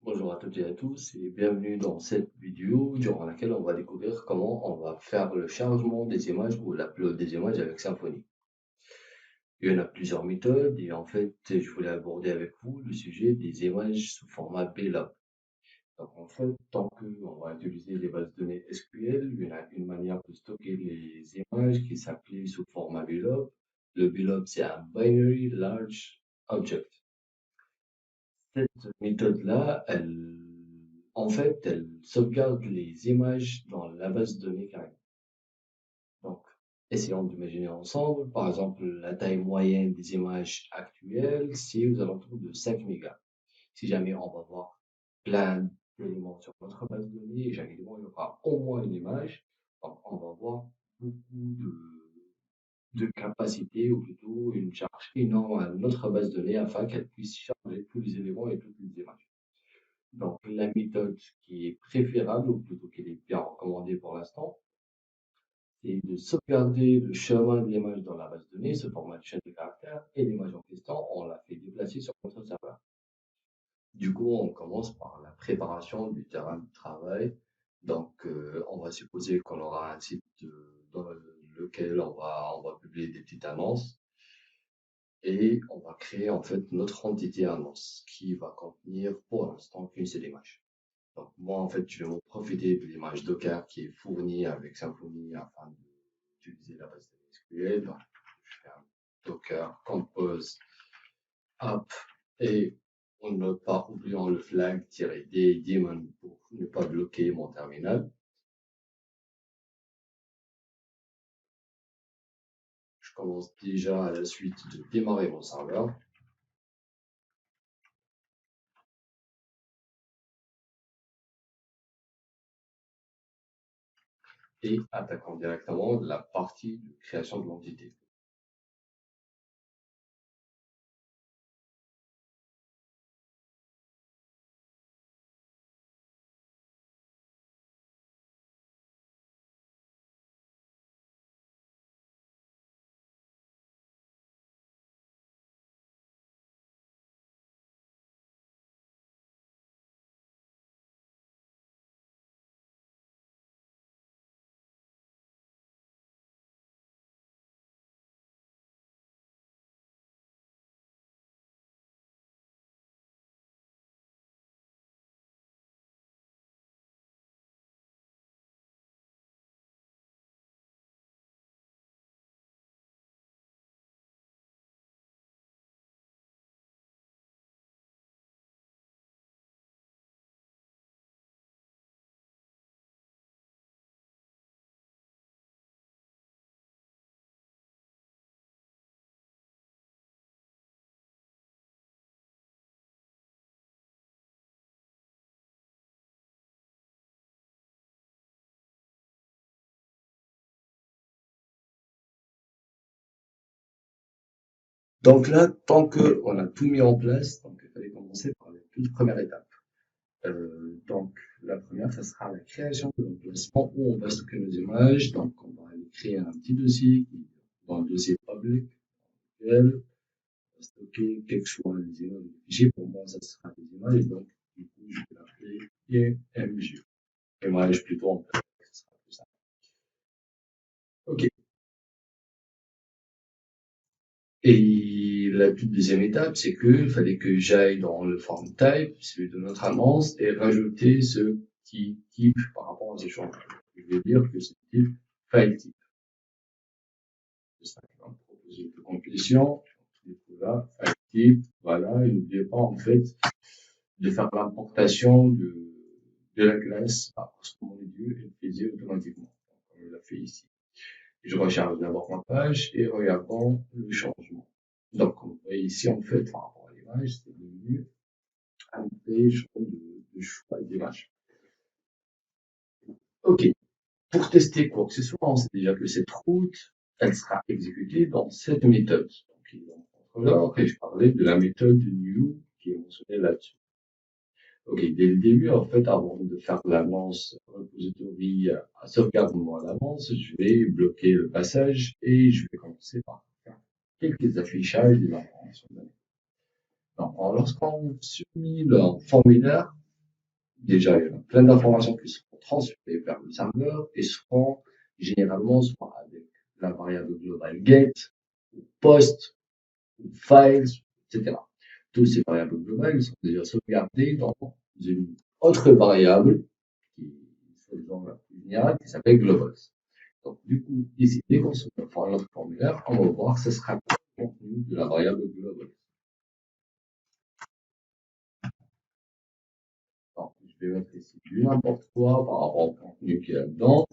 Bonjour à toutes et à tous et bienvenue dans cette vidéo durant laquelle on va découvrir comment on va faire le chargement des images ou l'upload des images avec Symfony. Il y en a plusieurs méthodes et en fait je voulais aborder avec vous le sujet des images sous format BLOB. Donc en fait, tant qu'on va utiliser les bases de données SQL, il y en a une manière de stocker les images qui s'applique sous format BLOB. Le BLOB c'est un Binary Large Object. Cette méthode-là, elle sauvegarde les images dans la base de données carrément. Donc, essayons d'imaginer ensemble, par exemple, la taille moyenne des images actuelles, c'est aux alentours de 5 mégas. Si jamais on va voir plein d'éléments sur notre base de données, et chaque élément, il y aura au moins une image, donc on va voir beaucoup de capacité, ou plutôt une charge énorme à notre base de données afin qu'elle puisse charger tous les éléments et toutes les images. Donc, la méthode qui est préférable, ou plutôt qui est bien recommandée pour l'instant, c'est de sauvegarder le chemin de l'image dans la base de données, ce format de chaîne de caractères, et l'image en question, on la fait déplacer sur notre serveur. Du coup, on commence par la préparation du terrain de travail. Donc, on va supposer qu'on aura un site dans lequel on va publier des petites annonces et on va créer en fait notre entité annonce qui va contenir pour l'instant qu'une seule image. Donc moi, en fait, je vais m'en profiter de l'image Docker qui est fournie avec Symfony afin d'utiliser la base de données SQL. Donc, je fais un Docker compose app et on ne pas oubliant le flag-d daemon pour ne pas bloquer mon terminal. Je commence déjà à la suite de démarrer mon serveur et attaquant directement la partie de création de l'entité. Donc là, tant qu'on a tout mis en place, donc il fallait commencer par la toute première étape. Donc, la première, ça sera la création de l'emplacement où on va stocker nos images. Donc, on va aller créer un petit dossier dans le dossier public, lequel on va stocker quelles que soient les images du fichier. Pour moi, ça sera des images. Donc, du coup, je vais l'appeler img. Image plutôt en public, ça sera plus simple. OK. Et la toute deuxième étape, c'est qu'il fallait que j'aille dans le form type, celui de notre annonce, et rajouter ce petit type par rapport aux échanges. Je vais dire que c'est type file type. C'est ça qui va me proposer de complétion. Du coup là, file type, voilà, et n'oubliez pas en fait de faire l'importation de la classe parce que mon lieu est utilisé automatiquement. Comme je l'ai fait ici. Je recharge d'abord ma page et regardons le changement. Donc, comme vous voyez ici, en fait, par rapport à l'image, c'est devenu un page de choix d'image. OK. Pour tester quoi que ce soit, on sait déjà que cette route, elle sera exécutée dans cette méthode. Donc, il est dans le contrôleur et je parlais de la méthode new qui est mentionnée là-dessus. OK. Dès le début, en fait, avant de faire l'annonce repository à sauvegarde-moi l'annonce, je vais bloquer le passage et je vais commencer par faire quelques affichages des informations données. Donc, lorsqu'on soumet le formulaire, déjà, il y a plein d'informations qui seront transférées vers le serveur et seront généralement soit avec la variable globale get, ou post, ou files, etc. Toutes ces variables globales sont déjà sauvegardées dans une autre variable qui est la plus générale qui s'appelle globals. Donc, du coup, ici, dès qu'on se met dans notre formulaire, on va voir ce sera le contenu de la variable global. Donc, je vais mettre ici du n'importe quoi par rapport au contenu qu'il y a là-dedans.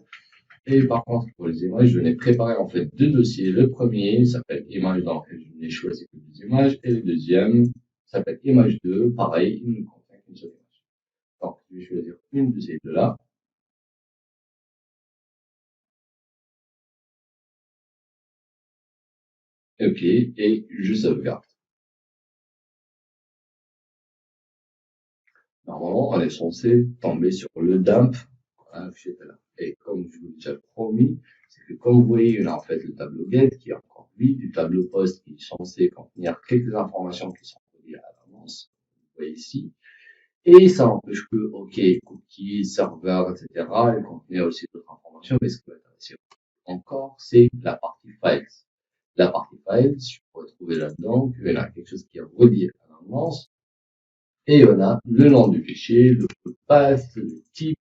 Et par contre, pour les images, je n'ai préparé en fait deux dossiers. Le premier s'appelle image dans lequel je n'ai choisi que des images. Et le deuxième s'appelle image 2. Pareil, il ne contient qu'une seule image. Donc, je vais choisir une de ces deux-là. OK. Et je sauvegarde. Normalement, on est censé tomber sur le dump. Et comme je vous l'ai déjà promis, c'est que comme vous voyez, il y a en fait le tableau get qui est encore vide, du tableau post qui est censé contenir quelques informations qui sont reliées à l'avance. Vous voyez ici. Et ça n'empêche que, OK, cookies, serveur, etc., il contenait aussi d'autres informations, mais ce qui va intéresser encore, c'est la partie files. La partie files, je pourrais trouver là-dedans qu'il y a quelque chose qui est relié à l'avance, et on a le nom du fichier, le path, le type,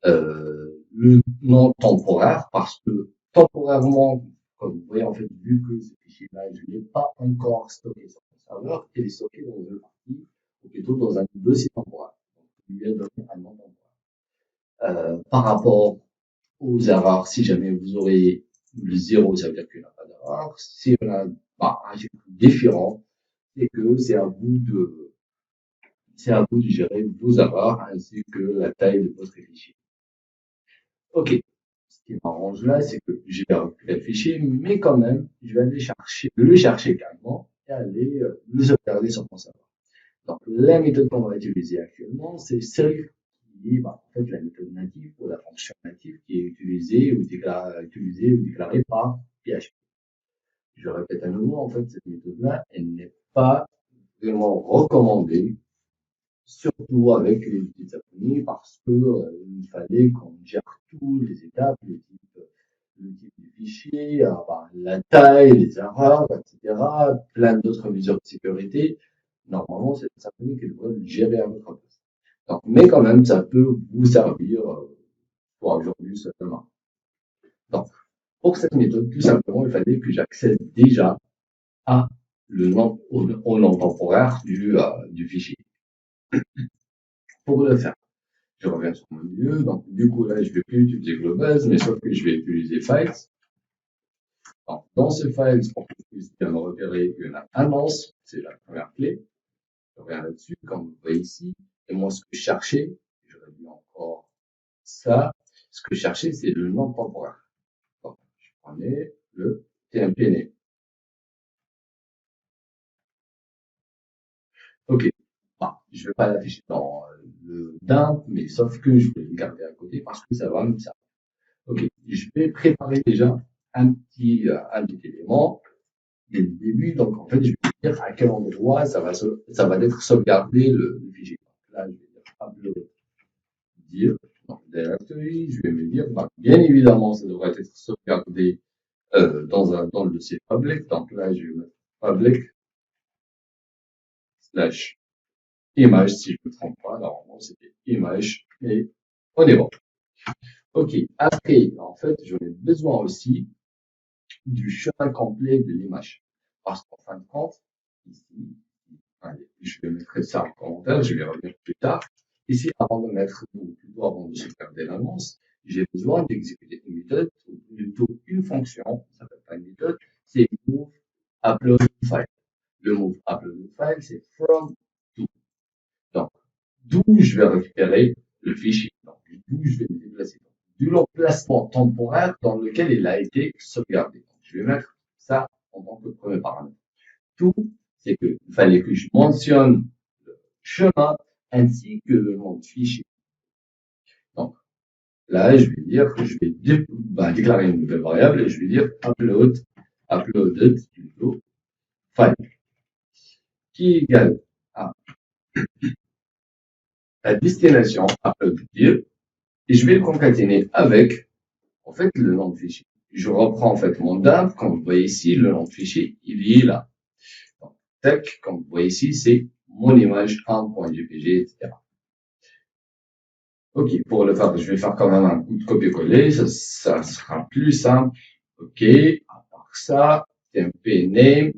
le nom temporaire, parce que temporairement, comme vous voyez, en fait, vu que ce fichier-là, je ne l'ai pas encore stocké sur le serveur, il est stocké dans une partie, ou plutôt dans un dossier temporaire. Donc, il lui a donné un nom temporaire. Par rapport aux erreurs, si jamais vous aurez le 0, ça veut dire qu'il n'y a pas d'erreur. Si on a un chiffre différent, c'est que c'est à vous de gérer vos erreurs ainsi que la taille de votre fichier. OK. Ce qui m'arrange là, c'est que je vais récupérer le fichier, mais quand même, je vais aller le chercher calmement et aller le sauvegarder sur mon serveur. Donc, la méthode qu'on va utiliser actuellement, c'est celle qui est en fait la méthode native ou la fonction native qui est utilisée ou déclarée par PHP. Je répète à nouveau, en fait, cette méthode-là, elle n'est pas vraiment recommandée, surtout avec les outils de Symfony, parce que il fallait qu'on gère toutes les étapes, le type du fichier, la taille, les erreurs, etc., plein d'autres mesures de sécurité. Normalement, c'est Symfony qui devrait le gérer à votre place. Donc, mais quand même, ça peut vous servir pour aujourd'hui seulement. Donc, pour cette méthode, tout simplement, il fallait que j'accède déjà à au nom temporaire du fichier. Pour le faire, je reviens sur mon milieu. Donc, du coup, là, je vais plus utiliser Globals, mais sauf que je vais utiliser Files. Donc, dans ce Files, pour que je puisse bien me repérer, il y en a annonce, c'est la première clé. Je reviens là-dessus, comme vous voyez ici. Et moi, ce que je cherchais, je réduis encore ça. Ce que je cherchais, c'est le nom temporaire. Donc, je prenais le TMPN. OK. Je vais pas l'afficher dans le dump, mais sauf que je vais le garder à côté parce que ça va me servir. OK. Je vais préparer déjà un petit élément dès le début. Donc, en fait, je vais dire à quel endroit ça va être sauvegardé le fichier. Donc, là, je vais dire upload dire dans le directory. Je vais me dire, bien évidemment, ça devrait être sauvegardé dans le dossier public. Donc là, je vais mettre public slash image, si je ne me trompe pas. Normalement, c'était image. Et on est bon. OK. Après, en fait, j'en ai besoin aussi du chemin complet de l'image. Parce qu'en fin de compte, ici, allez, je vais mettre ça en commentaire, je vais revenir plus tard. Ici, avant de mettre, ou plutôt avant de sauvegarder l'annonce, j'ai besoin d'exécuter une méthode, ou plutôt une fonction, ça s'appelle pas une méthode, c'est move upload file. Le move upload file, c'est from to. Donc, d'où je vais récupérer le fichier, donc d'où je vais le déplacer. Du l'emplacement temporaire dans lequel il a été sauvegardé. Donc, je vais mettre ça en tant que premier paramètre. Tout, c'est qu'il fallait que je mentionne le chemin ainsi que le nom de fichier. Donc, là, je vais dire que je vais déclarer une nouvelle variable et je vais dire uploaded plutôt file qui est égal à la destination upload dir, et je vais le concaténer avec, en fait, le nom de fichier. Je reprends, en fait, mon dump. Comme vous voyez ici, le nom de fichier, il est là. Donc, tac, comme vous voyez ici, c'est mon image 1.jpg, etc. Ok, pour le faire, je vais faire quand même un coup de copier-coller, ça sera plus simple. Ok, à part ça, tmp name,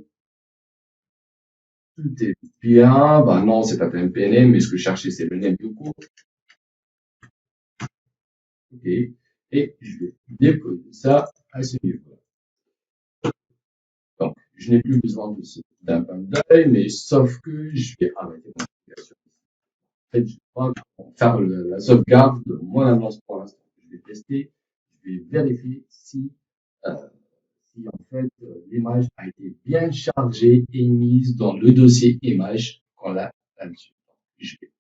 tout est bien. Ben non, c'est pas tmp name, mais ce que je cherchais, c'est le name tout court. Ok, et je vais déposer ça à ce niveau. Donc, je n'ai plus besoin d'un panel, mais sauf que je vais arrêter mon application. En fait, je vais pas faire la sauvegarde de mon annonce pour l'instant. Je vais tester, je vais vérifier euh, si en fait l'image a été bien chargée et mise dans le dossier image qu'on l'a là-dessus. Je vais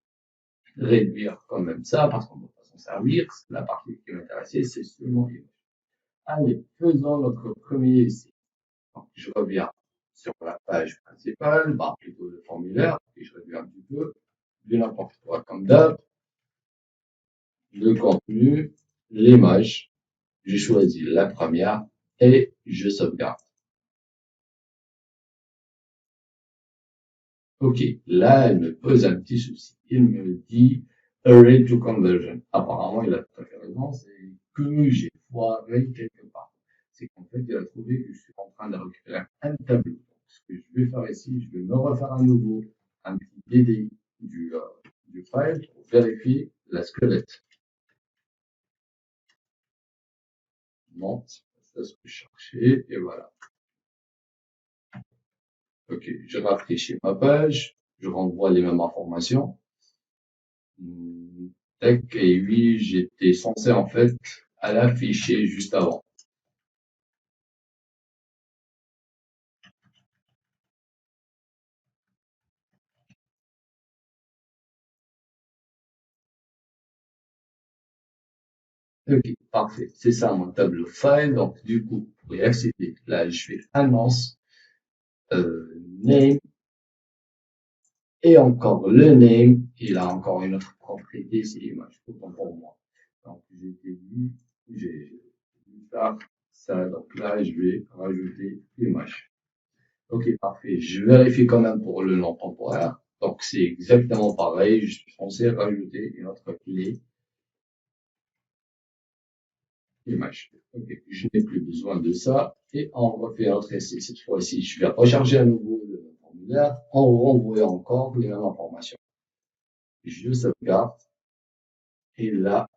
réduire quand même ça parce qu'on ne va pas s'en servir. La partie qui m'intéressait, c'est seulement l'image. Allez, faisons notre premier essai. Donc, je reviens sur la page principale, bah, plutôt le formulaire, et je réduis un petit peu, du n'importe quoi comme d'hab, le contenu, l'image, je choisis la première et je sauvegarde. Ok, là, elle me pose un petit souci. Il me dit array to conversion. Apparemment, il a tout à fait raison, c'est que j'ai foiré quelque part. C'est qu'en fait, il a trouvé que je suis en train de récupérer un tableau. Donc, ce que je vais faire ici, je vais me refaire à nouveau un petit DD du file pour vérifier la squelette. Non, c'est pas ça ce que je cherchais, et voilà. Ok, je rafraîchis ma page, je renvoie les mêmes informations. Tac, et oui, j'étais censé en fait à l'afficher juste avant. Ok, parfait. C'est ça mon tableau file. Donc du coup, pour y accéder, là je fais annonce, name, et encore le name. Il a encore une autre propriété, c'est l'image. Autant pour moi. Donc j'ai vu ça. Donc là, je vais rajouter l'image. Ok, parfait. Je vérifie quand même pour le nom temporaire. Donc, c'est exactement pareil. Je suis censé rajouter une autre clé image. Ok, je n'ai plus besoin de ça. Et on refait un autre essai. Cette fois-ci, je vais recharger à nouveau le formulaire en renvoyant encore les mêmes informations. Je sauvegarde. Et là,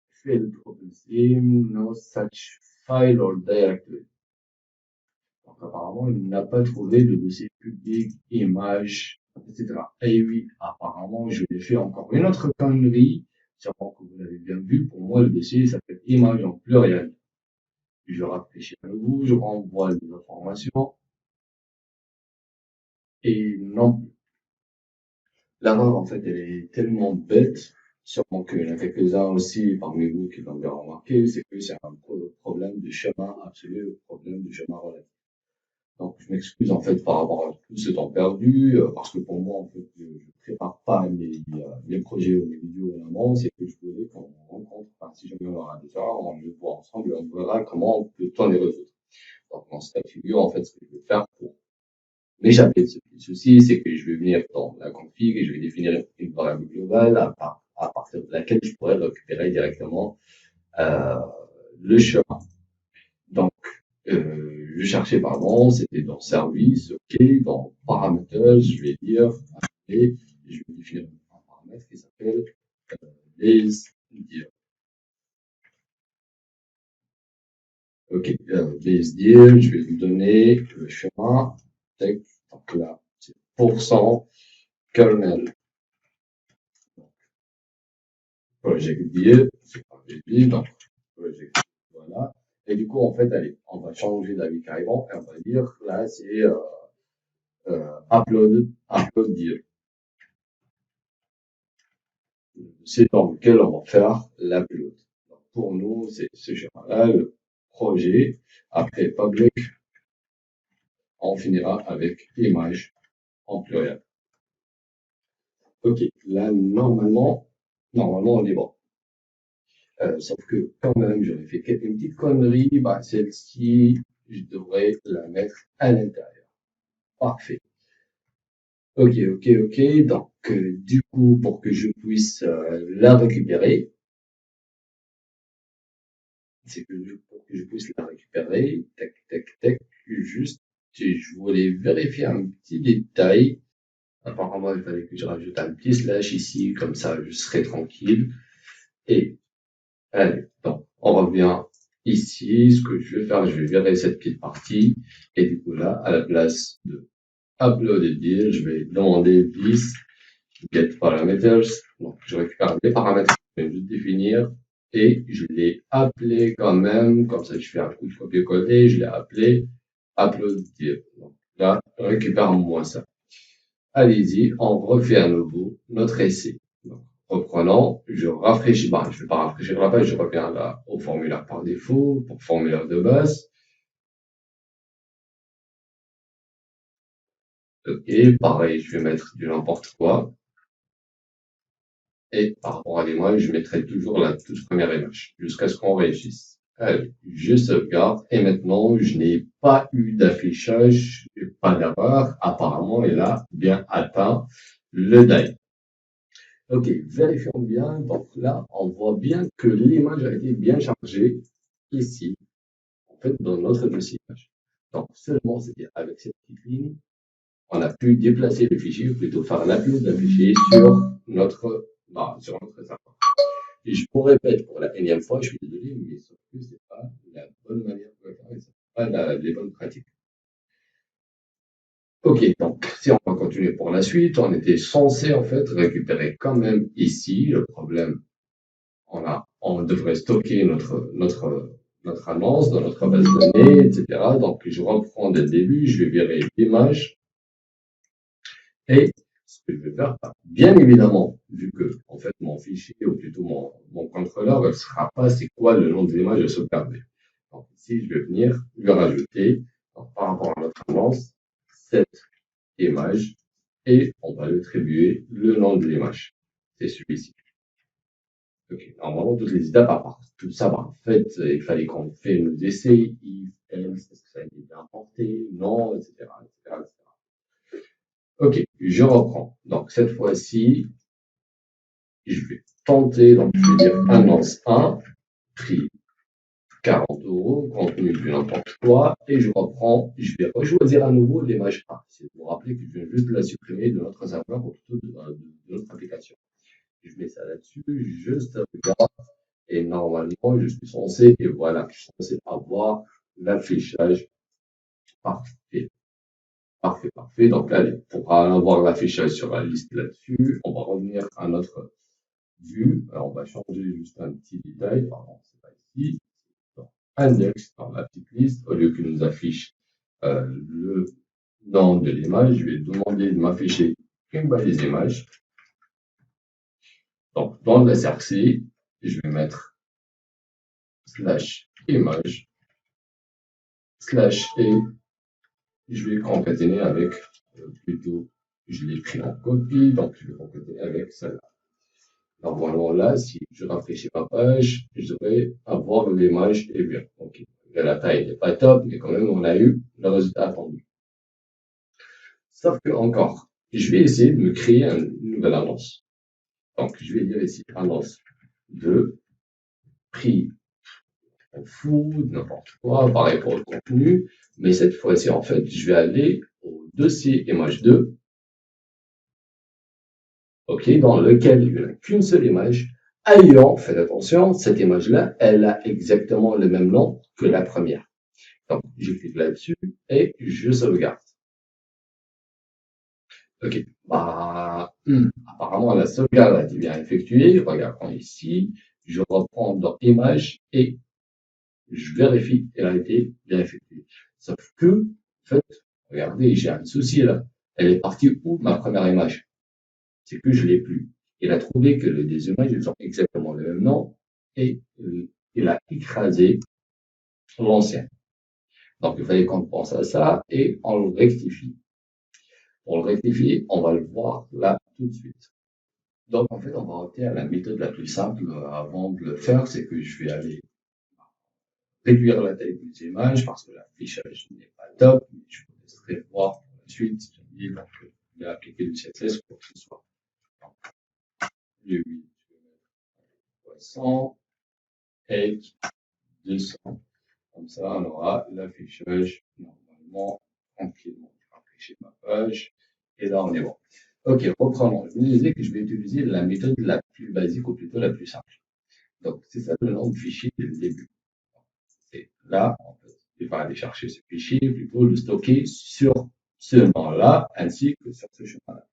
failed processing, no such file or directory. Donc, apparemment, il n'a pas trouvé de dossier public, image, etc. Et oui, apparemment, je l'ai fait encore une autre connerie. Sûrement que vous l'avez bien vu. Pour moi, le dossier s'appelle image en pluriel. Je rafraîchis à nouveau, je renvoie les informations. Et non, l'erreur, en fait, elle est tellement bête. Sûrement qu'il y en a quelques-uns aussi parmi vous qui l'ont bien remarqué. C'est que c'est un problème de chemin absolu, problème de chemin relatif. Donc, je m'excuse en fait par rapport à tout ce temps perdu, parce que pour moi, en fait, je prépare pas mes projets ou mes vidéos en amont, c'est que je voulais qu'on rencontre, enfin, si jamais on aura des erreurs, on le voit ensemble et on verra comment on peut les résoudre. Donc, dans ce cas de figure, en fait, ce que je vais faire pour m'échapper de ce petit souci, c'est que je vais venir dans la config et je vais définir une variable globale à partir de laquelle je pourrais récupérer directement euh, le chemin. Donc, je cherchais, pardon, c'était dans service, ok, dans paramètres, je vais dire, et je vais définir un paramètre qui s'appelle base dir. Ok, base dir, je vais lui donner le chemin, donc là, c'est pourcent kernel project dir, c'est pas dir, donc project, voilà. Et du coup, en fait, allez, on va changer d'avis carrément et on va dire, là, c'est upload dir. C'est dans lequel on va faire l'upload. Pour nous, c'est ce schéma-là, le projet. Après public, on finira avec image en pluriel. Ok, là, normalement, on est bon. Sauf que quand même, j'aurais fait une petite connerie. Bah, celle-ci, je devrais la mettre à l'intérieur. Parfait. Ok, ok, ok. Donc, du coup, pour que je puisse la récupérer, pour que je puisse la récupérer, tac, tac, tac, juste, je voulais vérifier un petit détail. Apparemment, il fallait que je rajoute un petit slash ici, comme ça, je serai tranquille. Et allez, donc, on revient ici. Ce que je vais faire, je vais virer cette petite partie. Et du coup, là, à la place de upload et dire, je vais demander this get parameters. Donc, je récupère les paramètres que je viens de définir et je l'ai appelé quand même. Comme ça, je fais un coup de copier-coller. Je l'ai appelé upload dir. Donc, là, récupère-moi ça. Allez-y, on refait à nouveau notre essai. Donc, reprenons, je rafraîchis, bah, je ne vais pas rafraîchir la page, je reviens là au formulaire par défaut, pour formulaire de base. Ok, pareil, je vais mettre du n'importe quoi. Et par rapport à l'image, je mettrai toujours la toute première image, jusqu'à ce qu'on réussisse. Allez, je sauvegarde, et maintenant, je n'ai pas eu d'affichage, pas d'erreur. Apparemment, il a bien atteint le DAI. Ok, vérifions bien. Donc là, on voit bien que l'image a été bien chargée ici, en fait, dans notre dossier image. Donc seulement, c'était avec cette petite ligne, on a pu déplacer le fichier, ou plutôt faire l'upload d'un fichier sur sur notre serveur. Et je vous répète pour la énième fois, je suis désolé, mais sauf que c'est pas la bonne manière de le faire, et c'est pas les bonnes pratiques. Ok, donc si on va continuer pour la suite, on était censé en fait récupérer quand même ici le problème. On devrait stocker notre annonce dans notre base de données, etc. Donc, je reprends dès le début, je vais virer l'image et ce que je vais faire, bien évidemment, vu que, en fait, mon fichier, ou plutôt mon contrôleur, ne sera pas c'est quoi le nom de l'image à sauvegarder. Donc, ici, je vais venir lui rajouter, donc, par rapport à notre annonce, cette image et on va lui attribuer le nom de l'image. C'est celui-ci. Ok, normalement, toutes les étapes, à part tout ça, en fait, il fallait qu'on fait nos essais, if, else, est-ce que ça a été bien importé, non, etc., etc., etc. Ok, je reprends. Donc, cette fois-ci, je vais tenter, donc je vais dire annonce 1, prix 40 euros, contenu du n'importe quoi, et je reprends, je vais rechoisir à nouveau l'image 1. C'est pour rappeler que je viens juste de la supprimer de notre serveur, ou plutôt de notre application. Je mets ça là-dessus, je sauvegarde. Et normalement, je suis censé, et voilà, je suis censé avoir l'affichage parfait. Parfait, parfait. Donc là, pour avoir l'affichage sur la liste là-dessus, on va revenir à notre vue. Alors, on va changer juste un petit détail. Pardon, c'est pas ici. Dans index, dans la petite liste, au lieu qu'il nous affiche le nom de l'image, je vais demander de m'afficher une balise image. Donc, dans le SRC, je vais mettre slash image slash et je vais concaténer avec, plutôt, je l'ai pris en copie, donc je vais concaténer avec celle-là. Normalement, là, si je rafraîchis ma page, je devrais avoir l'image et bien. Ok. La taille n'est pas top, mais quand même, on a eu le résultat attendu. Sauf que encore, je vais essayer de me créer une nouvelle annonce. Donc, je vais dire ici annonce de prix food, n'importe quoi, pareil pour le contenu. Mais cette fois-ci, en fait, je vais aller au dossier image 2, ok, dans lequel il n'y a qu'une seule image, ayant, faites attention, cette image-là, elle a exactement le même nom que la première. Donc, je clique là-dessus et je sauvegarde. Ok, apparemment la sauvegarde a été bien effectuée. Regardons ici, je reprends dans image et je vérifie qu'elle a été bien effectuée. Sauf que, en fait, regardez, j'ai un souci là. Elle est partie où ma première image? C'est que je l'ai plus. Il a trouvé que les images ils ont exactement le même nom et il a écrasé l'ancien. Donc il fallait qu'on pense à ça et on le rectifie. Pour le rectifier, on va le voir là tout de suite. Donc, en fait, on va opter à la méthode la plus simple avant de le faire, c'est que je vais aller réduire la taille des images parce que l'affichage n'est pas top. Mais je vous laisserai voir pour la suite. Je vais appliquer du CSS pour que ce soit du 8, je vais mettre 300 et 200. Comme ça, on aura l'affichage normalement tranquillement. Je vais afficher ma page et là, on est bon. Ok, reprenons. Je vous disais que je vais utiliser la méthode la plus basique ou plutôt la plus simple. Donc, c'est ça le nom de fichier dès le début. Et là, en fait, je vais aller chercher ce fichier, plutôt le stocker sur ce nom-là, ainsi que sur ce chemin-là,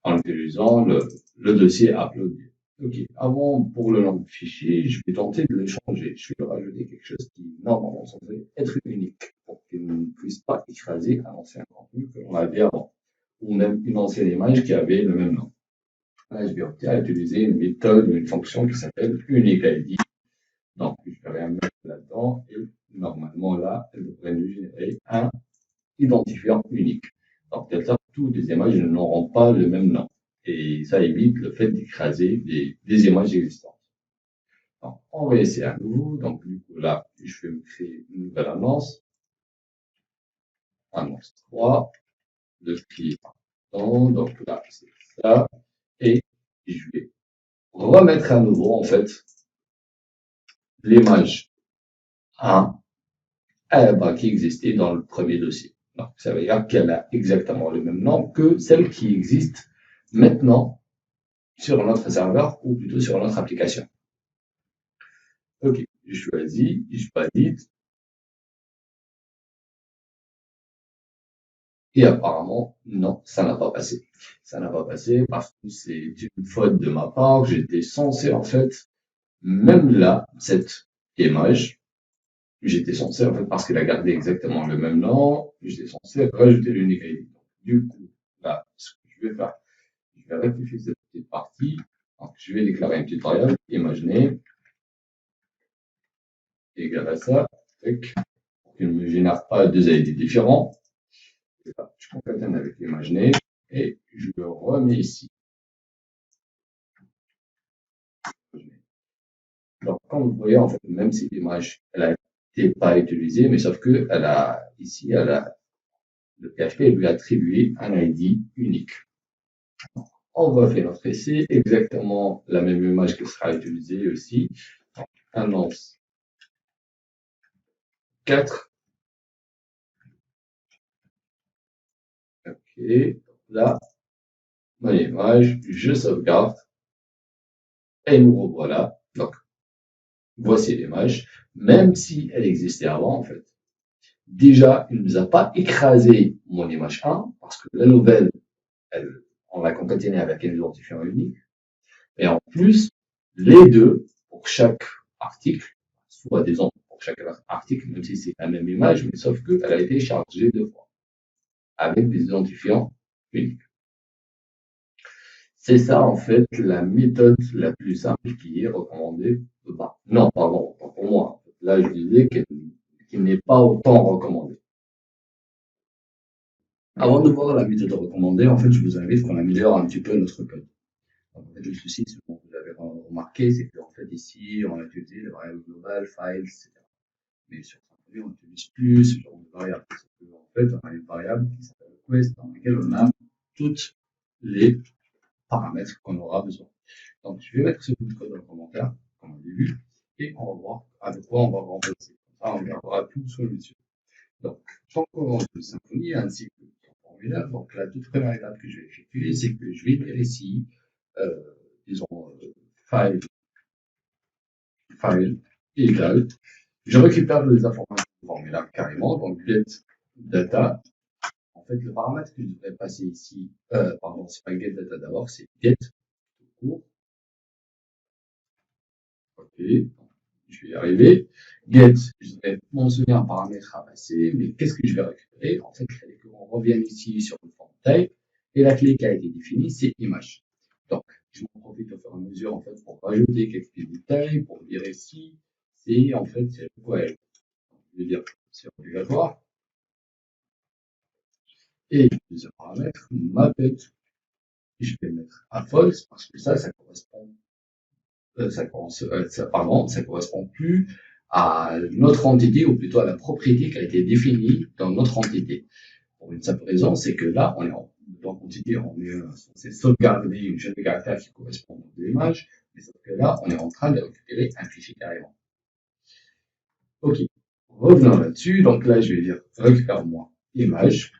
en utilisant le dossier upload. Ok, avant, pour le nom de fichier, je vais tenter de le changer. Je vais rajouter quelque chose qui, normalement, censé être unique, pour qu'il ne puisse pas écraser un ancien contenu que l'on avait avant, ou même une ancienne image qui avait le même nom. Là, je vais opter à utiliser une méthode ou une fonction qui s'appelle uniqueID. Donc, je vais rien mettre là-dedans et normalement, là, elle devrait nous générer un identifiant unique. Donc, telle sorte, toutes les images n'auront pas le même nom. Et ça évite le fait d'écraser des images existantes. Donc, on va essayer à nouveau. Donc, du coup, là, je vais me créer une nouvelle annonce. Annonce 3. Le client. Donc, là, c'est ça. Et je vais remettre à nouveau, en fait, l'image 1 qui existait dans le premier dossier. Donc, ça veut dire qu'elle a exactement le même nom que celle qui existe maintenant sur notre serveur ou plutôt sur notre application. Ok, je choisis, je valide. Et apparemment, non, ça n'a pas passé. Ça n'a pas passé parce que c'est une faute de ma part. J'étais censé, en fait, même là, cette image, j'étais censé, en fait, parce qu'elle a gardé exactement le même nom, j'étais censé rajouter l'unique ID. Du coup, là, ce que je vais faire, je vais rectifier cette petite partie. Donc, je vais déclarer une petite variable, imaginez, égale à ça, pour qu'il ne me génère pas deux ID différents. Je concatène avec l'imaginez et je le remets ici. Donc, comme vous voyez, en fait, même si l'image, elle a été pas utilisée, mais sauf que elle a, ici, le PHP lui a attribué un ID unique. On va faire notre essai, exactement la même image qui sera utilisée aussi. Donc, annonce 4. Ok, là, mon image, je sauvegarde et nous revoilà. Donc, voici l'image, même si elle existait avant, en fait. Déjà, il ne nous a pas écrasé mon image 1, parce que la nouvelle, on l'a concaténée avec un identifiant unique. Et en plus, les deux, pour chaque article, soit disons pour chaque article, même si c'est la même image, mais sauf qu'elle a été chargée deux fois, avec des identifiants uniques. C'est ça, en fait, la méthode la plus simple qui est recommandée. Non, pardon, pour moi. Là, je disais qu'il n'est pas autant recommandé. Avant de voir la méthode recommandée, en fait, je vous invite qu'on améliore un petit peu notre code. En fait, le souci, ce que vous avez remarqué, c'est qu'en fait, ici, on a utilisé les variables globales, files, etc. Mais sur Symfony, on n'utilise plus ce genre de variables. Parce qu'en fait, on a une variable qui s'appelle request dans laquelle on a toutes les paramètres qu'on aura besoin. Donc, je vais mettre ce bout de code en commentaire, comme au début, et on va voir avec quoi on va remplacer. Comme ça, on gardera tout sous le dessus. Donc, quand on commence le Symfony ainsi que le formulaire, donc la toute première étape que je vais effectuer, c'est que je vais dire ici, disons, file égale. Je récupère les informations du formulaire carrément, donc get data. En fait, le paramètre que je devrais passer ici, pardon, c'est pas get data d'abord, c'est get tout court. Ok, je vais y arriver. Get, je vais mentionner un paramètre à passer, mais qu'est-ce que je vais récupérer? En fait, il fallait qu'on revienne ici sur le form type, et la clé qui a été définie, c'est image. Donc, je m'en profite au fur et à mesure, en fait, pour rajouter quelques détails, pour dire ici, c'est, en fait, c'est quoi elle. Je vais dire, c'est obligatoire. Et ce paramètre m'appelle je vais mettre à false parce que ça correspond, ça correspond plus à notre entité ou plutôt à la propriété qui a été définie dans notre entité. Pour une simple raison, c'est que là, dans l'entité, on est censé sauvegarder une chaîne de caractères qui correspond à l'image, mais sauf que là, on est en train de récupérer un fichier carrément. Ok, revenons là-dessus. Donc là, je vais dire récupère-moi image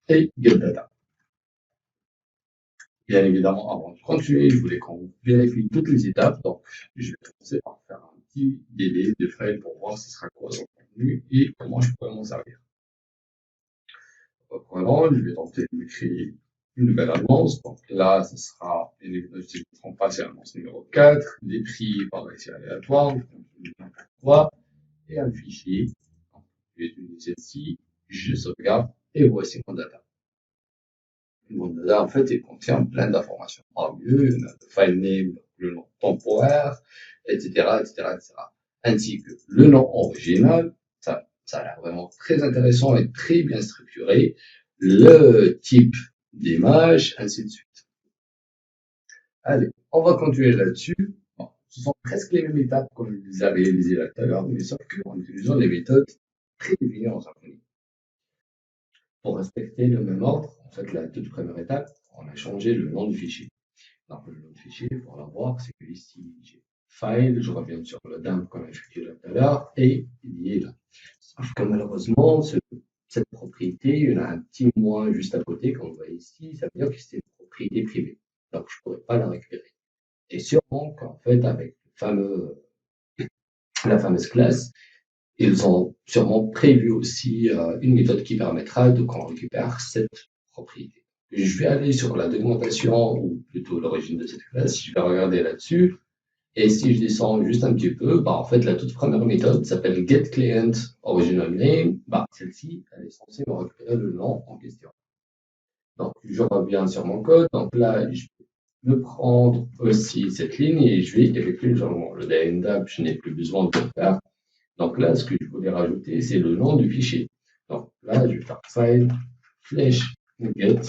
et get data. Bien évidemment, avant de continuer, je voulais qu'on vérifie toutes les étapes. Donc, je vais commencer par faire un petit délai de file pour voir ce sera quoi son contenu et comment je pourrais m'en servir. Reprenons, je vais tenter de créer une nouvelle annonce. Donc là, ce sera, bien évidemment, si je ne me trompe pas, c'est l'annonce numéro 4, des prix par récit aléatoire, et un fichier. Donc, je vais utiliser celle-ci, je sauvegarde et voici mon data. Mon data, en fait, il contient plein d'informations. Parmi eux, il y a le file name, le nom temporaire, etc., etc., etc. Ainsi que le nom original. Ça a l'air vraiment très intéressant et très bien structuré. Le type d'image, ainsi de suite. Allez, on va continuer là-dessus. Bon, ce sont presque les mêmes étapes comme je les avais réalisées là tout à l'heure, mais sauf qu'en utilisant des méthodes très définies en Symfony. Pour respecter le même ordre, en fait, la toute première étape, on a changé le nom du fichier. Donc, le nom du fichier, pour l'avoir, c'est que ici, j'ai file, je reviens sur le dump qu'on a expliqué là tout à l'heure, et il y est là. Sauf que malheureusement, cette propriété, il y en a un petit moins juste à côté, comme vous voyez ici, ça veut dire que c'est une propriété privée. Donc, je ne pourrais pas la récupérer. Et sûrement qu'en fait, avec la fameuse classe, ils ont sûrement prévu aussi une méthode qui permettra de qu'on récupère cette propriété. Je vais aller sur la documentation, ou plutôt l'origine de cette classe, je vais regarder là-dessus. Et si je descends juste un petit peu, en fait, la toute première méthode s'appelle getClientOriginalName. Celle-ci, elle est censée me récupérer le nom en question. Donc, je reviens sur mon code. Donc là, je vais prendre aussi cette ligne et je vais effectuer le changement. Le DNDAP, je n'ai plus besoin de le faire. Donc là, ce que je voulais rajouter, c'est le nom du fichier. Donc là, je vais faire file, flèche, get.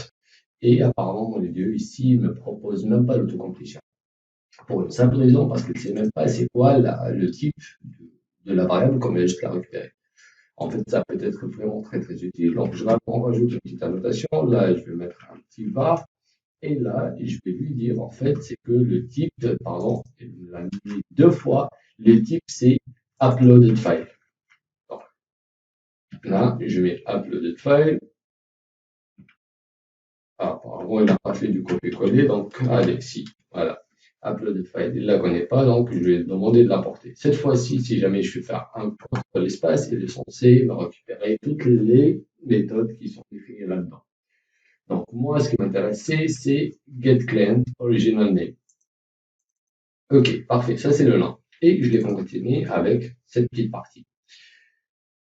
Et apparemment, mon lieu ici ne me propose même pas l'autocompletion. Pour une simple raison, parce que je ne sais même pas c'est quoi le type de la variable qu'on va juste la récupérer. En fait, ça peut être vraiment très très utile. Donc, je rajoute une petite annotation. Là, je vais mettre un petit var. Et là, je vais lui dire, en fait, c'est que le type, pardon, il l'a mis deux fois. Le type, c'est uploaded file. Donc, là, je mets uploaded file. Apparemment, il n'a pas fait du copier-coller. Donc, allez, si, voilà. Uploaded file, il ne la connaît pas, donc je vais demander de l'importer. Cette fois-ci, si jamais je vais faire un contre l'espace, il est censé me récupérer toutes les méthodes qui sont définies là-dedans. Donc, moi, ce qui m'intéressait, c'est getClientOriginalName. Ok, parfait, ça c'est le nom. Et je l'ai concaténé avec cette petite partie.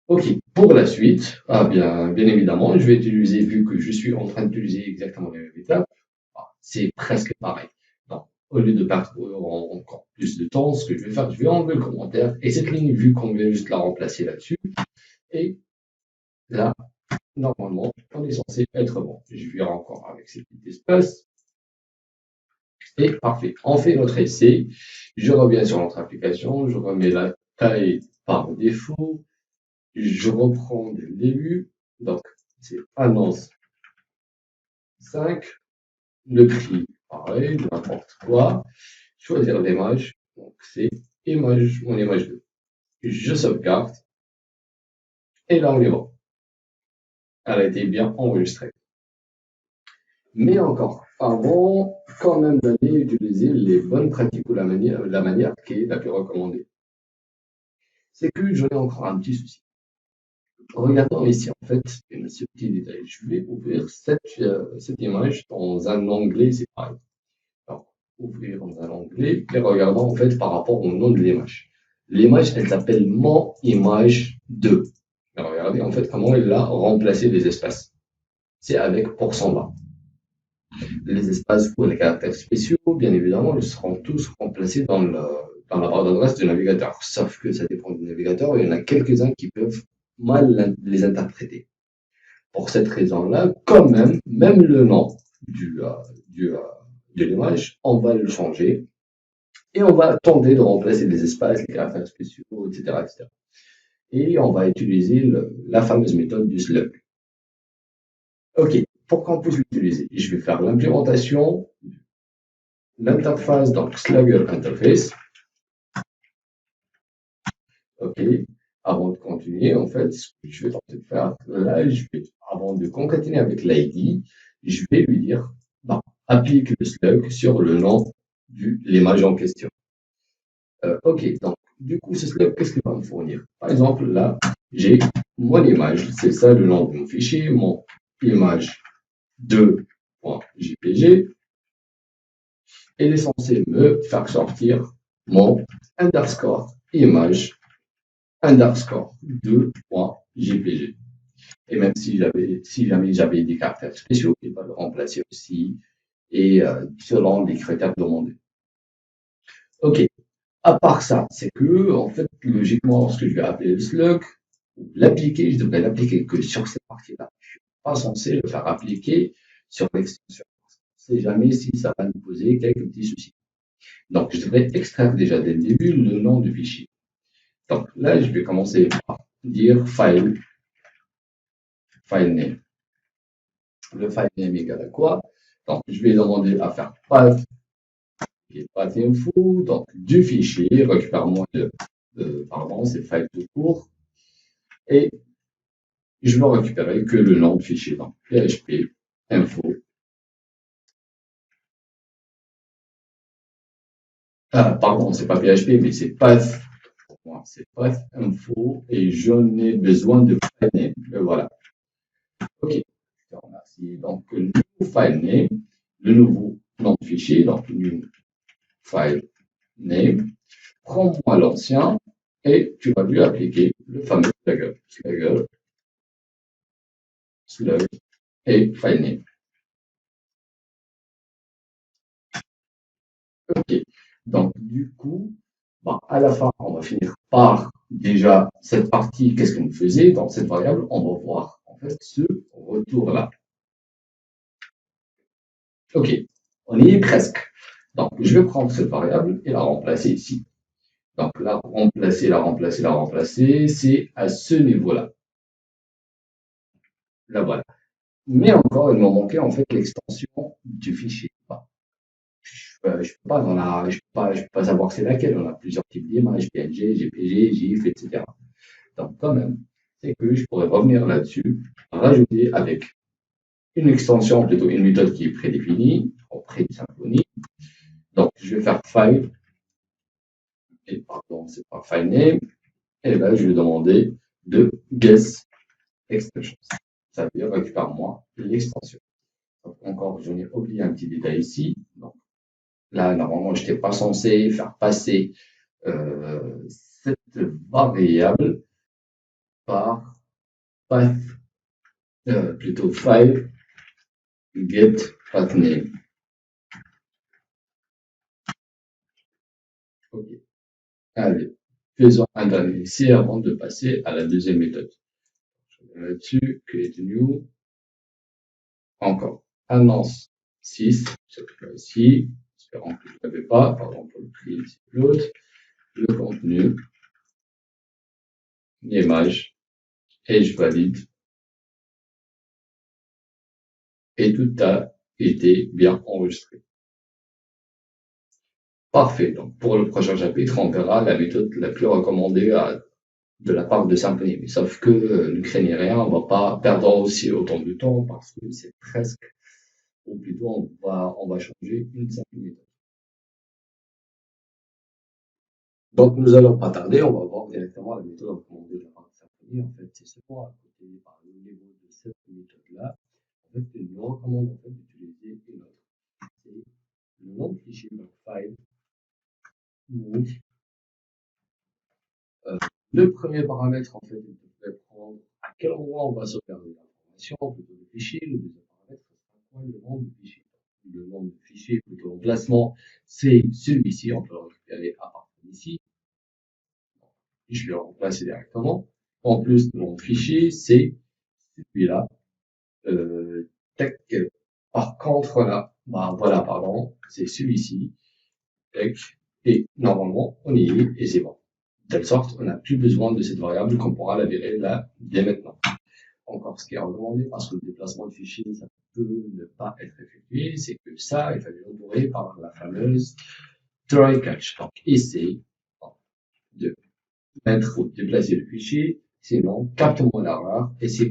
Ok, pour la suite, bien évidemment, je vais utiliser, vu que je suis en train d'utiliser exactement les mêmes étapes, c'est presque pareil. Donc, au lieu de perdre encore plus de temps, ce que je vais faire, je vais enlever le commentaire et cette ligne, vu qu'on vient juste la remplacer là-dessus, et là, normalement, on est censé être bon. Je vais encore avec ces petits espaces. Et parfait. On fait notre essai. Je reviens sur notre application. Je remets la taille par défaut. Je reprends dès le début. Donc, c'est annonce 5. Le prix, pareil, n'importe quoi. Choisir l'image. Donc, c'est image, mon image 2. Je sauvegarde. Et là, on est bon. Elle a été bien enregistrée. Mais encore, avant quand même d'aller utiliser les bonnes pratiques ou la manière qui est la plus recommandée. C'est que j'en ai encore un petit souci. Regardons ici, en fait, ce petit détail. Je vais ouvrir cette image dans un onglet séparé. Alors, ouvrir dans un onglet et regardons, en fait, par rapport au nom de l'image. L'image, elle s'appelle mon image 2. Et regardez, en fait, comment elle a remplacé les espaces. C'est avec %. Les espaces pour les caractères spéciaux, bien évidemment, ils seront tous remplacés dans la barre d'adresse du navigateur. Sauf que ça dépend du navigateur, il y en a quelques-uns qui peuvent mal les interpréter. Pour cette raison-là, quand même le nom du, euh, du, euh, de l'image, on va le changer et on va tenter de remplacer les espaces, les caractères spéciaux, etc., etc. Et on va utiliser la fameuse méthode du slug. Ok, pour qu'on puisse l'utiliser, je vais faire l'implémentation, l'interface, donc Slugger Interface. Ok, avant de continuer, en fait, ce que je vais tenter de faire, là, avant de concaténer avec l'ID, je vais lui dire, applique le slug sur le nom de l'image en question. Ok, donc, du coup, ce slug, qu'est-ce qu'il va me fournir? Par exemple, là, j'ai mon image, c'est ça le nom de mon fichier, mon image 2.jpg, et il est censé me faire sortir mon underscore image underscore 2.jpg. Et même si jamais j'avais des caractères spéciaux, il va le remplacer aussi et selon les critères demandés. Ok. À part ça, c'est que, en fait, logiquement, lorsque je vais appeler le slug, l'appliquer, je devrais l'appliquer que sur cette partie-là. Je suis pas censé le faire appliquer sur l'extension. On ne sait jamais si ça va nous poser quelques petits soucis. Donc, je devrais extraire déjà dès le début le nom du fichier. Donc, là, je vais commencer par dire file name. Le file name égale à quoi? Donc, je vais demander à faire path info, donc du fichier, récupère-moi pardon, c'est file tout court, et je vais récupérer que le nom du fichier, donc php info. Pardon, c'est pas php, mais c'est path. C'est path info, et je n'ai besoin de file name. Voilà. Ok. Je te remercie. Donc, le nouveau file name, le nouveau nom de fichier, donc new file name, prends-moi l'ancien et tu vas lui appliquer le fameux slug et file name. Ok. Donc, du coup, à la fin, on va finir par déjà cette partie, qu'est-ce qu'on faisait dans cette variable, on va voir en fait ce retour-là. Ok, on y est presque. Donc, je vais prendre cette variable et la remplacer ici. Donc, la remplacer, c'est à ce niveau-là. Là, voilà. Mais encore, il m'a manqué en fait l'extension du fichier. Je peux pas savoir c'est laquelle. On a plusieurs types d'images, PNG, GPG, GIF, etc. Donc, quand même, c'est que je pourrais revenir là-dessus, rajouter avec une extension, plutôt une méthode qui est prédéfinie, auprès de Symfony. Donc, je vais faire file, et pardon, c'est pas file name, et là, je vais demander de guess extensions. Ça veut dire récupère-moi l'extension. Donc, encore, j'en ai oublié un petit détail ici. Donc, là, normalement, je n'étais pas censé faire passer cette variable par path, plutôt file get path name. Ok. Allez, faisons un dernier essai avant de passer à la deuxième méthode. Je vais là-dessus, create new. Encore. Annonce 6. C'est ici. Espérons que je ne l'avais pas. Pardon pour le prix, c'est l'autre. Le contenu. L'image. Et je valide. Et tout a été bien enregistré. Parfait. Donc, pour le prochain chapitre, on verra la méthode la plus recommandée de la part de Symfony. Mais sauf que ne craignez rien, on ne va pas perdre aussi autant de temps parce que c'est presque, ou plutôt on va changer une simple méthode. Donc, nous allons pas tarder, on va voir directement la méthode recommandée de la part de Symfony. En fait, c'est seulement à côté, par le niveau de cette méthode-là, en fait, il nous recommande en fait d'utiliser une autre. C'est le nom de fichier, donc file, move. Le premier paramètre, en fait, il devrait prendre à quel endroit on va sauvegarder l'information, plutôt le fichier. Le deuxième paramètre, ce sera quoi? Le nom du fichier. Le nom du fichier, plutôt emplacement, c'est celui-ci. On peut le récupérer à partir d'ici. Je vais le remplacer directement. En plus, mon fichier, c'est celui-là. Tac, Par contre, là, bah voilà, pardon, c'est celui-ci, et normalement, on y est, et c'est bon. De telle sorte, on n'a plus besoin de cette variable qu'on pourra la virer là dès maintenant. Encore ce qui est recommandé, parce que le déplacement de fichier, ça peut ne pas être effectué, c'est que ça, il fallait l'entourer par la fameuse try catch. Donc, essaye de mettre ou déplacer le fichier, sinon capte-moi l'erreur, et c'est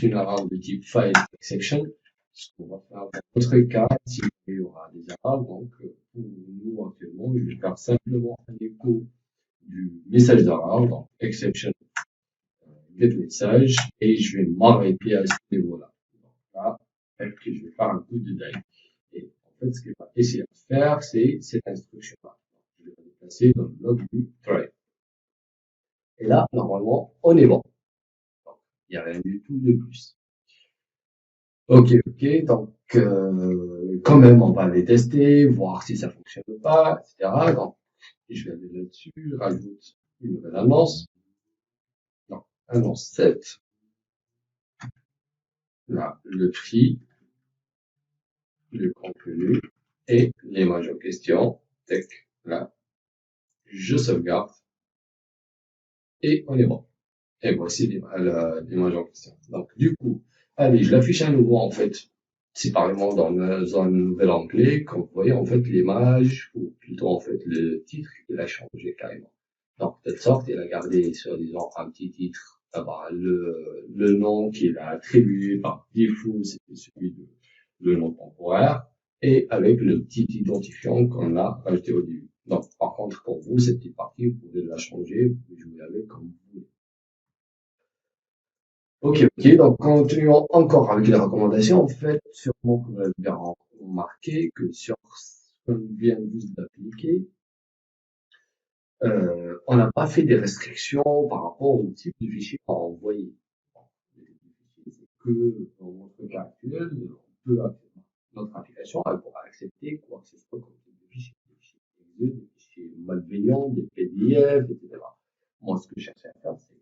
une erreur de type file exception, ce qu'on va faire dans notre cas, s'il y aura des erreurs. Donc, pour nous actuellement, je vais faire simplement un écho du message d'erreur, donc exception get message, et je vais m'arrêter à ce niveau-là. Donc là, peut-être que je vais faire un coup de die. Et en fait, ce qu'il va essayer de faire, c'est cette instruction-là. Je vais la déplacer dans le log du try. Et là, normalement, on est bon. Il n'y a rien du tout de plus. Ok, donc quand même, on va les tester, voir si ça fonctionne ou pas, etc. Donc, je vais aller là-dessus, je rajoute une nouvelle annonce. Donc, annonce 7. Là, le prix, le contenu et l'image en question. Tac, là, je sauvegarde et on est bon. Et voici l'image en question. Donc, du coup, allez, je l'affiche à nouveau, en fait, séparément dans un nouvel onglet. Comme vous voyez, en fait, l'image, ou plutôt, en fait, le titre, il a changé carrément. Donc, de telle sorte, il a gardé, soi-disant, un petit titre. Le nom qu'il a attribué par défaut, c'était celui de le nom temporaire, et avec le petit identifiant qu'on a rajouté au début. Donc, par contre, pour vous, cette petite partie, vous pouvez la changer, vous pouvez jouer avec comme vous voulez. Ok, donc continuons encore avec les recommandations. En fait, sûrement que vous avez bien remarqué que sur ce qu'on vient juste d'appliquer, on n'a pas fait des restrictions par rapport au type de fichier à envoyer. C'est que dans notre cas actuel, notre application, elle pourra accepter quoi que ce soit comme type de fichier, des fichiers textueux, des fichiers malveillants, des PDF, etc. Moi, ce que je cherchais à faire, c'est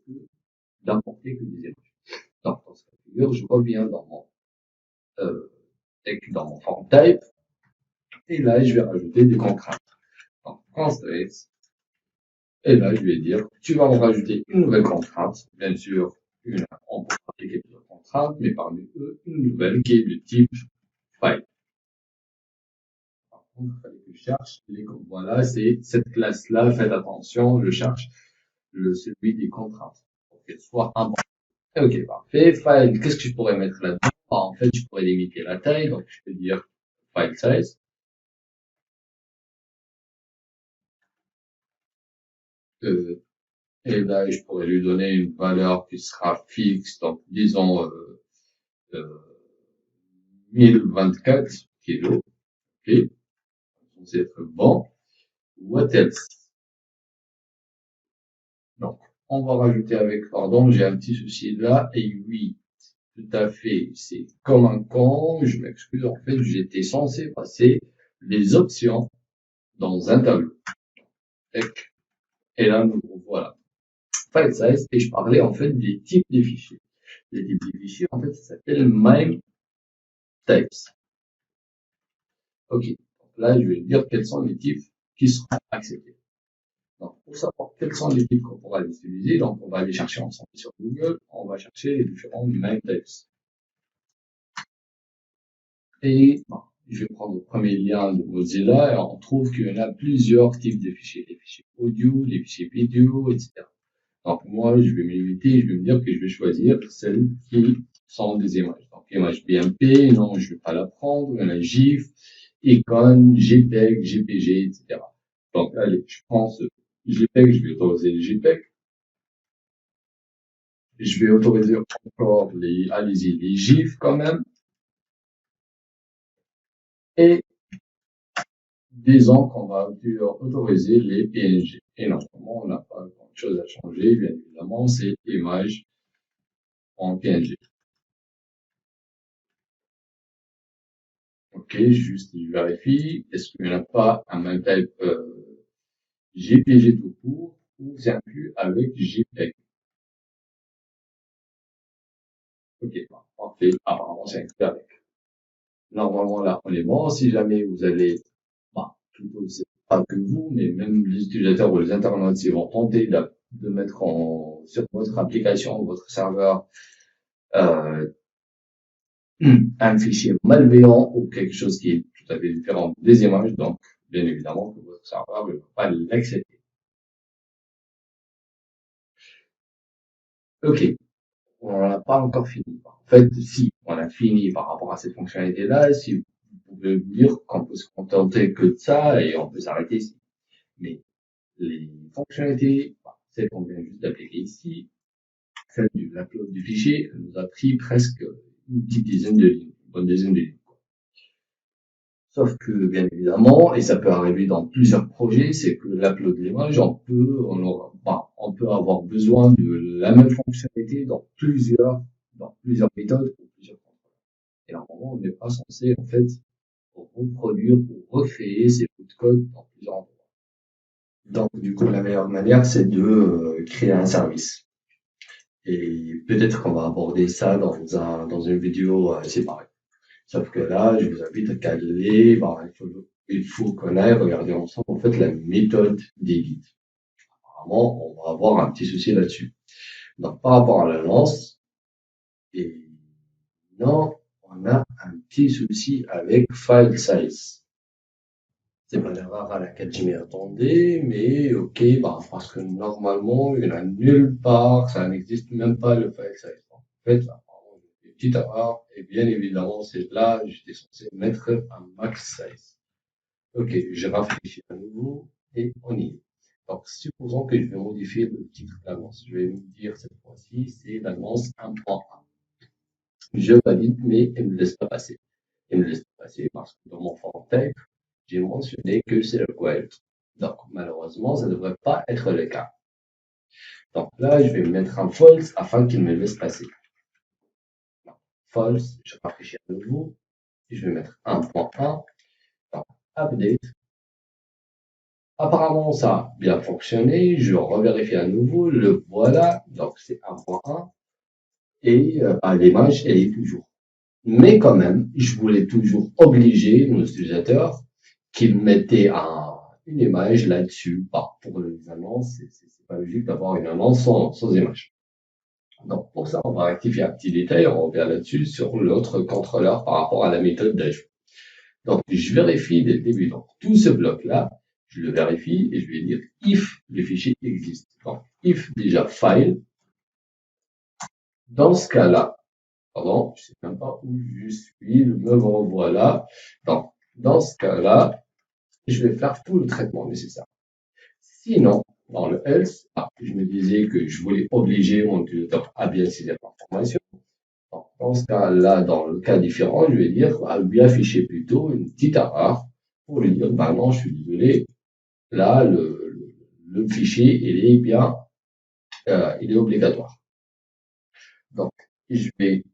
d'apporter que des images. Donc, dans ce cas de figure, je reviens euh, dans mon form type, et là, je vais rajouter des contraintes. Donc, constraints, et là, je vais dire, tu vas me rajouter une nouvelle contrainte. Bien sûr, on peut appliquer plusieurs contraintes, mais parmi eux, une nouvelle qui est de type file. Par contre, il fallait que je cherche voilà, c'est cette classe-là, faites attention, je cherche celui des contraintes. Pour qu'elle soit importante. Ok, parfait. File, qu'est-ce que je pourrais mettre là-dedans? En fait, je pourrais limiter la taille, donc je peux dire file size. Et là, je pourrais lui donner une valeur qui sera fixe, donc disons 1024 kilos. Ok, c'est être bon. What else? Donc, on va rajouter avec, pardon, j'ai un petit souci là, et oui, tout à fait, c'est comme un con, je m'excuse, en fait, j'étais censé passer les options dans un tableau. Et là, nous voilà. File size, et je parlais en fait des types de fichiers. Les types de fichiers, en fait, ça s'appelle MIME types. Ok. Donc là, je vais dire quels sont les types qui seront acceptés. Donc, pour savoir quels sont les types qu'on pourra les utiliser, donc on va aller chercher ensemble sur Google, on va chercher les différents MIME types. Et bon, je vais prendre le premier lien de Mozilla et on trouve qu'il y en a plusieurs types de fichiers. Les fichiers audio, les fichiers vidéo, etc. Donc moi, je vais me limiter, je vais me dire que je vais choisir celles qui sont des images. Donc image BMP, non, je ne vais pas la prendre. Il y en a GIF, icône, JPEG, JPG, etc. Donc allez, je prends ce JPEG, je vais autoriser les JPEG. Je vais autoriser encore allez-y, les GIF quand même. Et disons qu'on va autoriser les PNG. Et normalement, on n'a pas grand chose à changer, bien évidemment, c'est image en PNG. Ok, juste je vérifie, est-ce qu'il n'y en a pas un même type JPG tout court ou c'est inclus avec JPEG? Ok, parfait, apparemment c'est inclus avec. normalement là, on est bon. Si jamais vous allez, bah, plutôt, c'est pas que vous, mais même les utilisateurs ou les internautes, s'ils vont tenter de mettre sur votre application, votre serveur, euh, un fichier malveillant ou quelque chose qui est tout à fait différent des images, donc, bien évidemment, que votre serveur ne va pas l'accepter. Ok. On n'a pas encore fini. En fait, si, on a fini par rapport à cette fonctionnalité-là, si vous pouvez vous dire qu'on peut se contenter que de ça et on peut s'arrêter ici. Mais les fonctionnalités, celles qu'on vient juste d'appliquer ici, celle de l'upload du fichier, elle nous a pris presque une petite dizaine de lignes, une bonne dizaine de lignes. Sauf que, bien évidemment, et ça peut arriver dans plusieurs projets, c'est que l'upload de l'image, on peut avoir besoin de la même fonctionnalité dans plusieurs méthodes ou plusieurs contrôles. Et normalement, on n'est pas censé, en fait, reproduire ou recréer ces bouts de code dans plusieurs endroits. Donc, du coup, la meilleure manière, c'est de créer un service. Et peut-être qu'on va aborder ça dans une vidéo séparée. Sauf que là, je vous invite à caler, il faut qu'on aille regarder ensemble, en fait, la méthode d'edit. Apparemment, on va avoir un petit souci là-dessus. Donc, par rapport à la lance, et non, on a un petit souci avec file size. C'est pas l'erreur à laquelle je m'y attendais, mais ok, parce que normalement, il n'y en a nulle part, ça n'existe même pas le file size. En fait, apparemment, j'ai une petite erreur, et bien évidemment, c'est là, j'étais censé mettre un max size. Ok, je rafraîchis à nouveau, et on y est. Donc, supposons que je vais modifier le titre de l'annonce. Je vais me dire cette fois-ci, c'est l'annonce 1.1. Je valide, mais il ne me laisse pas passer. Il me laisse pas passer parce que dans mon form type, j'ai mentionné que c'est required. Donc, malheureusement, ça ne devrait pas être le cas. Donc là, je vais mettre un false afin qu'il me laisse passer. Donc, false, je rafraîchis à nouveau. Et je vais mettre 1.1. Donc, update. Apparemment, ça a bien fonctionné. Je revérifie à nouveau. Le voilà. Donc, c'est 1.1. Et l'image, elle est toujours. Mais quand même, je voulais toujours obliger nos utilisateurs qu'ils mettaient une image là-dessus. Pour les annonces, c'est pas logique d'avoir une annonce sans image. Donc pour ça, on va rectifier un petit détail, on revient là-dessus sur l'autre contrôleur par rapport à la méthode d'ajout. Donc je vérifie dès le début. Donc tout ce bloc-là, je le vérifie et je vais dire if le fichier existe. Donc if déjà file. Dans ce cas-là, pardon, je sais même pas où je suis, me revoilà. Donc, dans ce cas-là, je vais faire tout le traitement nécessaire. Sinon, dans le else, je me disais que je voulais obliger mon utilisateur à bien saisir l'information. Dans ce cas-là, dans le cas différent, je vais dire, lui afficher plutôt une petite erreur pour lui dire, non, je suis désolé, là, le fichier, il est obligatoire. Donc, je vais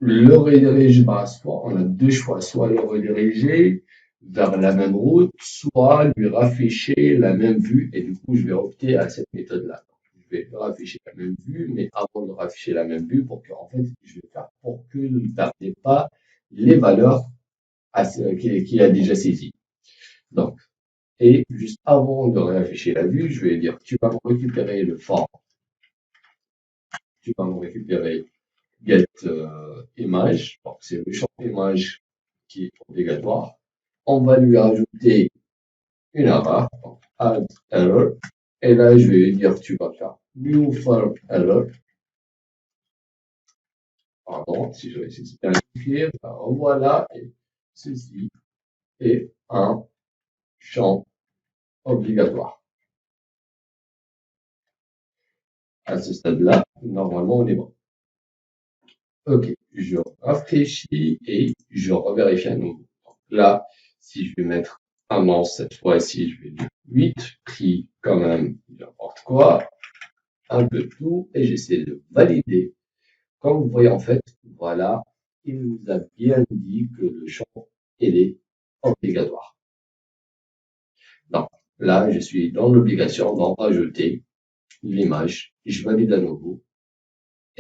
le rediriger, soit on a deux choix, soit le rediriger vers la même route, soit lui rafficher la même vue, et du coup, je vais opter à cette méthode-là. Je vais rafficher la même vue, mais avant de rafficher la même vue, je vais faire pour que ne perdez pas les valeurs qu'il a déjà saisies. Donc, et juste avant de réafficher la vue, je vais dire, tu vas me récupérer le form, tu vas me récupérer get image, donc c'est le champ image qui est obligatoire. On va lui ajouter une erreur, donc add error, et là je vais lui dire tu vas faire new form error. Pardon, si je vais essayer de vérifier, voilà, et ceci est un champ obligatoire. À ce stade-là, normalement on est bon. Ok, je rafraîchis et je revérifie à nouveau. Donc là, si je vais mettre un an cette fois-ci, je vais dire 8, prix quand même n'importe quoi, un peu tout, et j'essaie de valider. Comme vous voyez en fait, voilà, il nous a bien dit que le champ, il est obligatoire. Donc là, je suis dans l'obligation d'en rajouter l'image, je valide à nouveau,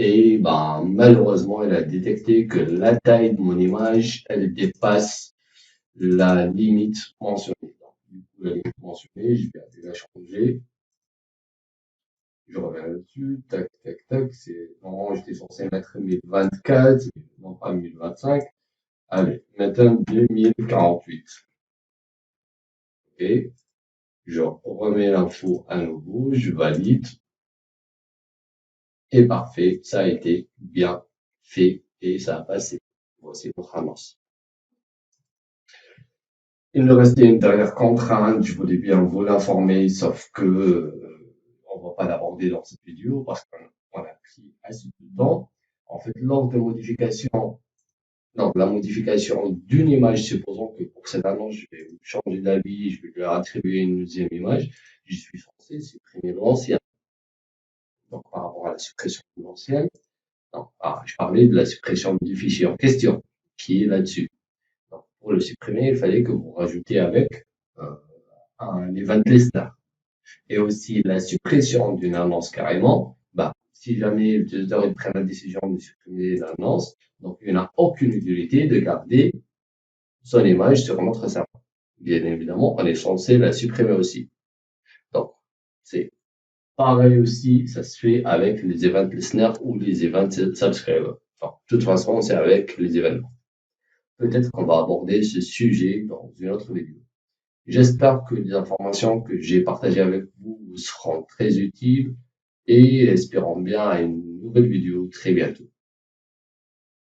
Et ben, malheureusement, elle a détecté que la taille de mon image, elle dépasse la limite mentionnée. Donc, du coup, la limite mentionnée, je vais aller la changer. Je reviens là-dessus, tac, tac, tac. Normalement, j'étais censé mettre 1024, non pas 1025. Allez, maintenant 2048. Ok. Je remets l'info à nouveau, je valide. Et parfait, ça a été bien fait et ça a passé. Voici notre annonce. Il nous restait une dernière contrainte, je voulais bien vous l'informer, sauf que on va pas l'aborder dans cette vidéo parce qu'on a pris assez de temps. En fait, lors de modification, donc la modification d'une image, supposons que pour cette annonce, je vais changer d'avis, je vais lui attribuer une deuxième image, je suis censé supprimer l'ancienne. Donc par rapport à la suppression de l'ancienne, je parlais de la suppression du fichier en question, qui est là-dessus. Donc, pour le supprimer, il fallait que vous rajoutiez avec euh, un event listener. Et aussi la suppression d'une annonce carrément, si jamais l'utilisateur prend la décision de supprimer l'annonce, donc il n'a aucune utilité de garder son image sur notre serveur. Bien évidemment, on est censé la supprimer aussi. Donc, c'est pareil aussi, ça se fait avec les event listeners ou les event subscribers. Enfin, de toute façon, c'est avec les événements. Peut-être qu'on va aborder ce sujet dans une autre vidéo. J'espère que les informations que j'ai partagées avec vous vous seront très utiles et espérons bien à une nouvelle vidéo très bientôt.